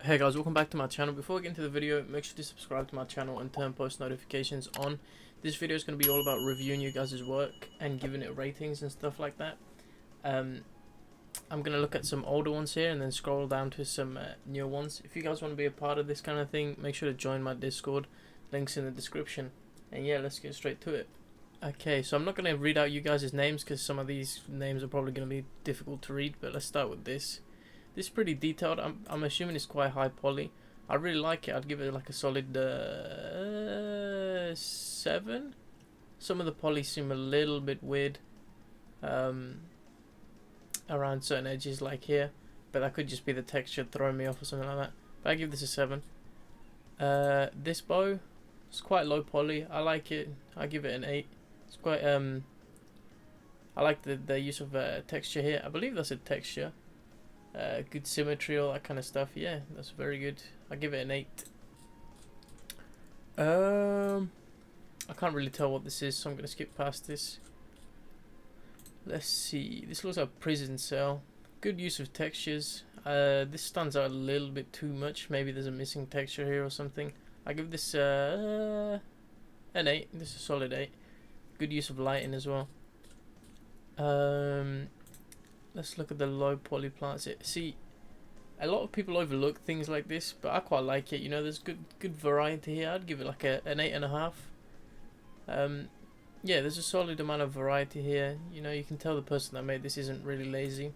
Hey guys, welcome back to my channel. Before we get into the video, make sure to subscribe to my channel and turn post notifications on. This video is going to be all about reviewing you guys' work and giving it ratings and stuff like that. I'm going to look at some older ones here and then scroll down to some newer ones. If you guys want to be a part of this kind of thing, make sure to join my Discord. Links in the description. And yeah, let's get straight to it. Okay, so I'm not going to read out you guys' names because some of these names are probably going to be difficult to read, but let's start with this. This is pretty detailed. I'm assuming it's quite high poly. I really like it. I'd give it like a solid 7. Some of the poly seem a little bit weird around certain edges like here, but that could just be the texture throwing me off or something like that. But I give this a 7. This bow is quite low poly. I like it. I give it an 8. It's quite I like the use of texture here. I believe that's a texture. Good symmetry, all that kind of stuff. Yeah, that's very good. I give it an 8. I can't really tell what this is, so I'm gonna skip past this. Let's see. This looks like a prison cell. Good use of textures. This stands out a little bit too much. Maybe there's a missing texture here or something. I give this an 8. This is a solid 8. Good use of lighting as well. Let's look at the low poly plants. See, a lot of people overlook things like this, but I quite like it. You know, there's good variety here. I'd give it like an 8.5. Yeah, there's a solid amount of variety here. You know, you can tell the person that made this isn't really lazy.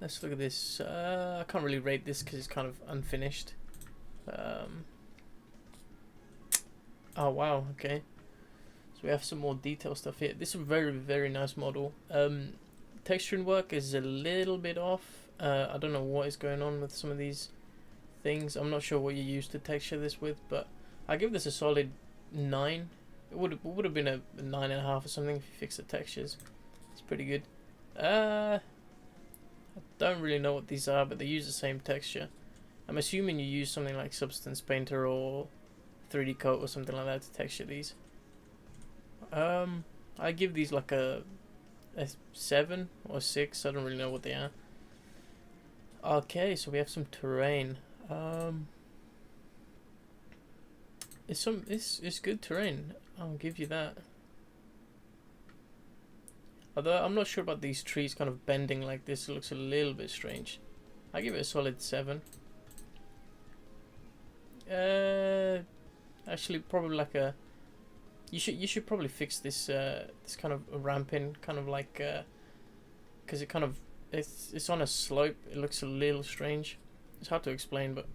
Let's look at this. I can't really rate this because it's kind of unfinished. Oh wow, okay. So we have some more detail stuff here. This is a very nice model. Texturing work is a little bit off. I don't know what is going on with some of these things. I'm not sure what you used to texture this with, but I give this a solid 9. It would have been a 9.5 or something if you fix the textures. It's pretty good. I don't really know what these are, but they use the same texture. I'm assuming you use something like Substance Painter or 3D Coat or something like that to texture these. I give these like a 7 or 6. I don't really know what they are. Okay, so we have some terrain. It's good terrain. I'll give you that. Although I'm not sure about these trees kind of bending like this. It looks a little bit strange. I give it a solid 7. Actually, probably like a. You should probably fix this this kind of ramping, kind of like because it kind of it's on a slope. It looks a little strange. It's hard to explain, but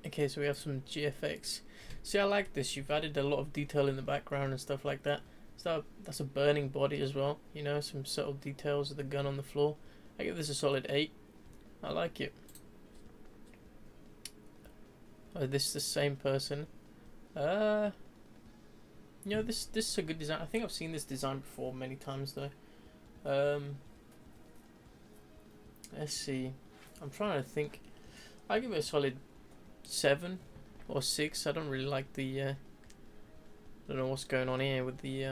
okay. So we have some GFX. See, I like this. You've added a lot of detail in the background and stuff like that. So that's a burning body as well. You know, some subtle details of the gun on the floor. I give this a solid 8. I like it. Oh, this is the same person. You know, this is a good design. I think I've seen this design before many times though. Let's see. I'm trying to think. I give it a solid 7 or 6. I don't really like the. I don't know what's going on here with the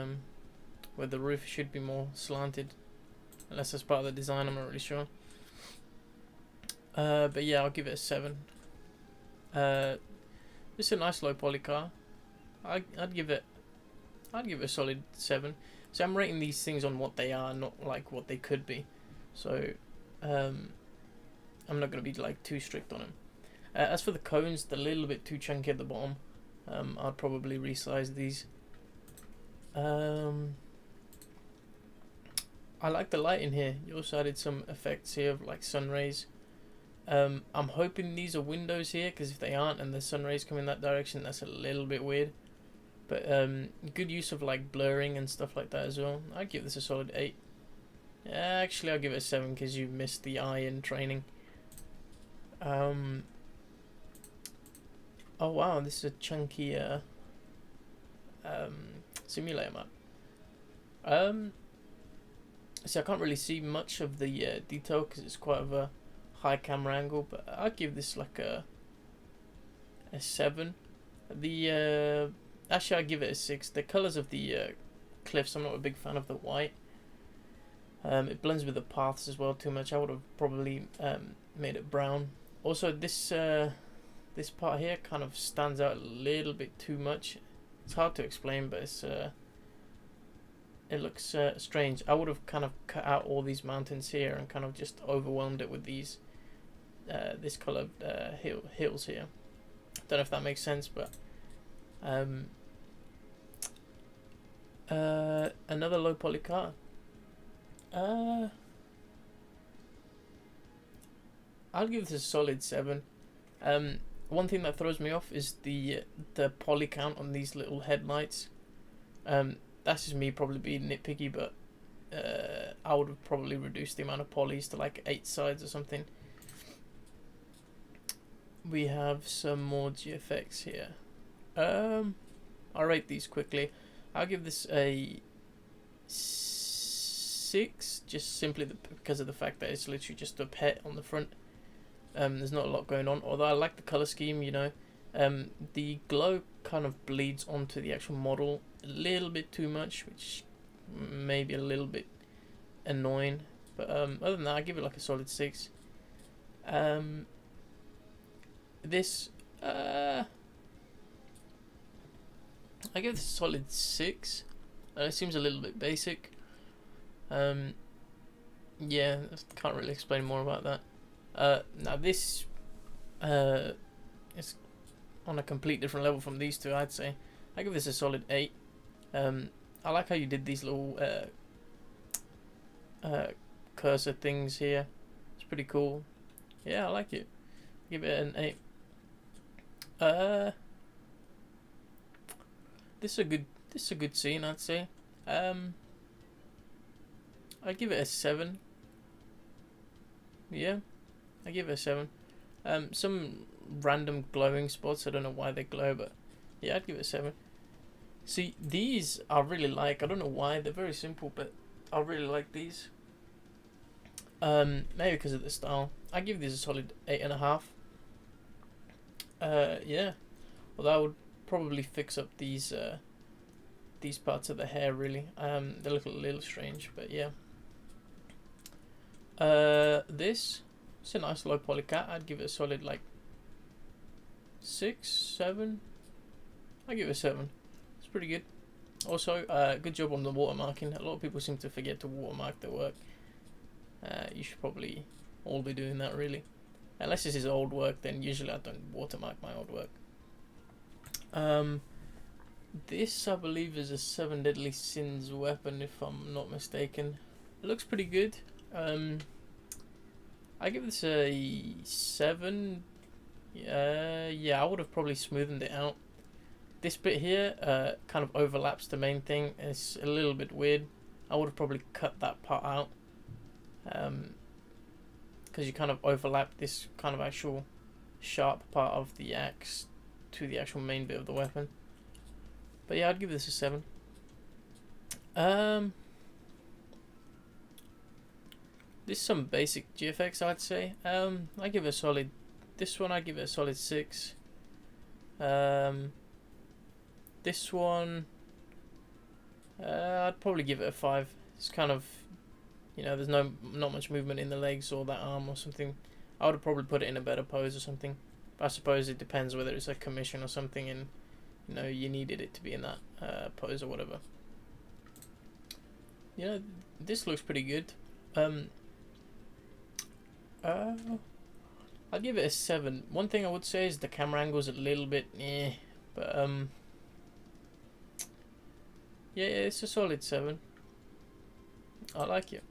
where the roof should be more slanted. Unless that's part of the design, I'm not really sure. But yeah, I'll give it a 7. It's a nice low poly car. I'd give it a solid 7. So I'm rating these things on what they are, not like what they could be. So I'm not going to be like too strict on them. As for the cones, they're a little bit too chunky at the bottom. I'd probably resize these. I like the light in here. You also added some effects here of like sun rays. I'm hoping these are windows here, because if they aren't and the sun rays come in that direction, that's a little bit weird. But good use of like blurring and stuff like that as well. I'd give this a solid 8. Actually, I'll give it a 7 because you missed the eye in training. Oh wow, this is a chunky simulator map. So I can't really see much of the detail because it's quite of a high camera angle, but I'd give this like a 7. The actually, I'd give it a 6. The colours of the cliffs, I'm not a big fan of the white. It blends with the paths as well too much. I would have probably made it brown. Also, this this part here kind of stands out a little bit too much. It's hard to explain, but it looks strange. I would have kind of cut out all these mountains here and kind of just overwhelmed it with these this colored hills here. Don't know if that makes sense, but another low poly car. I'll give this a solid 7. One thing that throws me off is the poly count on these little headlights. That's just me probably being nitpicky, but I would have probably reduced the amount of polys to like 8 sides or something. We have some more GFX here. I'll rate these quickly. I'll give this a 6, just simply because of the fact that it's literally just a pet on the front. There's not a lot going on, although I like the color scheme, you know. The glow kind of bleeds onto the actual model a little bit too much, which may be a little bit annoying, but other than that, I give it like a solid 6. This I give this a solid 6. It seems a little bit basic. Yeah, I can't really explain more about that. Now this is on a complete different level from these two, I'd say. I give this a solid 8. I like how you did these little cursor things here. It's pretty cool. Yeah, I like it. Give it an 8. This is a good scene, I'd say. I give it a 7. Yeah, I give it a 7. Some random glowing spots, I don't know why they glow, but yeah, I'd give it a 7. See, these I really like. I don't know why, they're very simple, but I really like these. Maybe because of the style. I give these a solid 8.5. Yeah, although I would probably fix up these parts of the hair, really. They look a little strange, but yeah. This is a nice low poly cat. I'd give it a solid like 6, 7. I give it a 7. It's pretty good. Also, good job on the watermarking. A lot of people seem to forget to watermark their work. You should probably all be doing that, really. Unless this is old work, then usually I don't watermark my old work. This, I believe, is a 7 Deadly Sins weapon, if I'm not mistaken. It looks pretty good. I give this a 7. Yeah, I would have probably smoothened it out. This bit here kind of overlaps the main thing. It's a little bit weird. I would have probably cut that part out. Because you kind of overlap this kind of actual sharp part of the axe to the actual main bit of the weapon. But yeah, I'd give this a 7. This is some basic GFX, I'd say. I give it a solid. This one, I give it a solid 6. This one, I'd probably give it a 5. It's kind of, you know, there's not much movement in the legs or that arm or something. I would have probably put it in a better pose or something. But I suppose it depends whether it's a commission or something, and you know you needed it to be in that pose or whatever. You know, this looks pretty good. I'll give it a 7. One thing I would say is the camera angle is a little bit but yeah, it's a solid 7. I like it.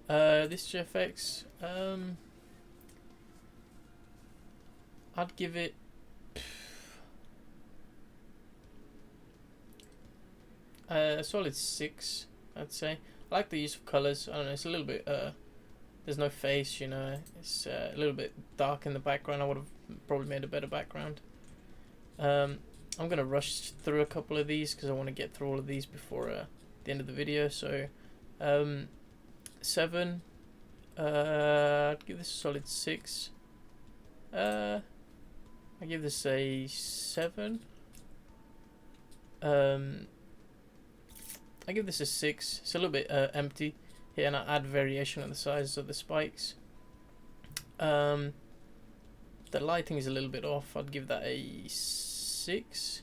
This GFX, I'd give it a solid 6, I'd say. I like the use of colours. I don't know, it's a little bit there's no face, you know, it's a little bit dark in the background. I would have probably made a better background. I'm gonna rush through a couple of these because I want to get through all of these before the end of the video. So 7, I'd give this a solid 6. I give this a 7. I give this a 6. It's a little bit empty here, and I add variation on the size of the spikes. The lighting is a little bit off. I'd give that a 6.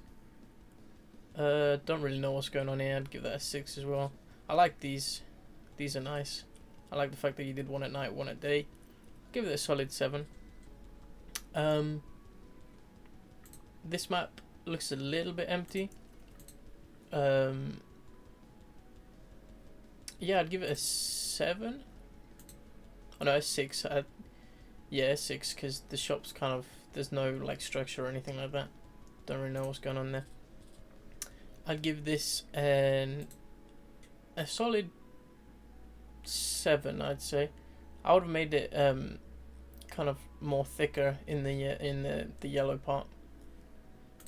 Don't really know what's going on here. I'd give that a 6 as well. I like these. These are nice. I like the fact that you did one at night, one at day. Give it a solid 7. This map looks a little bit empty. Yeah, I'd give it a 7. Oh no, a 6. Yeah, a 6, because the shop's kind of, there's no like structure or anything like that. Don't really know what's going on there. I'd give this a solid 7, I'd say. I would have made it kind of more thicker in the yellow part.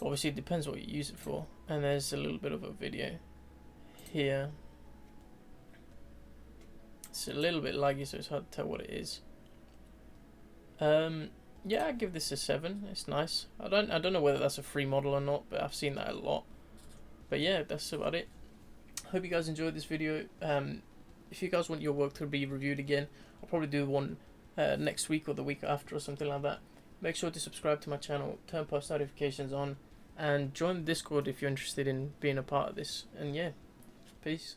Obviously, it depends what you use it for. And there's a little bit of a video here. It's a little bit laggy, so it's hard to tell what it is. Yeah, I give this a 7. It's nice. I don't know whether that's a free model or not, but I've seen that a lot. But yeah, that's about it. Hope you guys enjoyed this video. If you guys want your work to be reviewed again, I'll probably do one next week or the week after or something like that. Make sure to subscribe to my channel, turn post notifications on, and join the Discord if you're interested in being a part of this. And yeah, peace.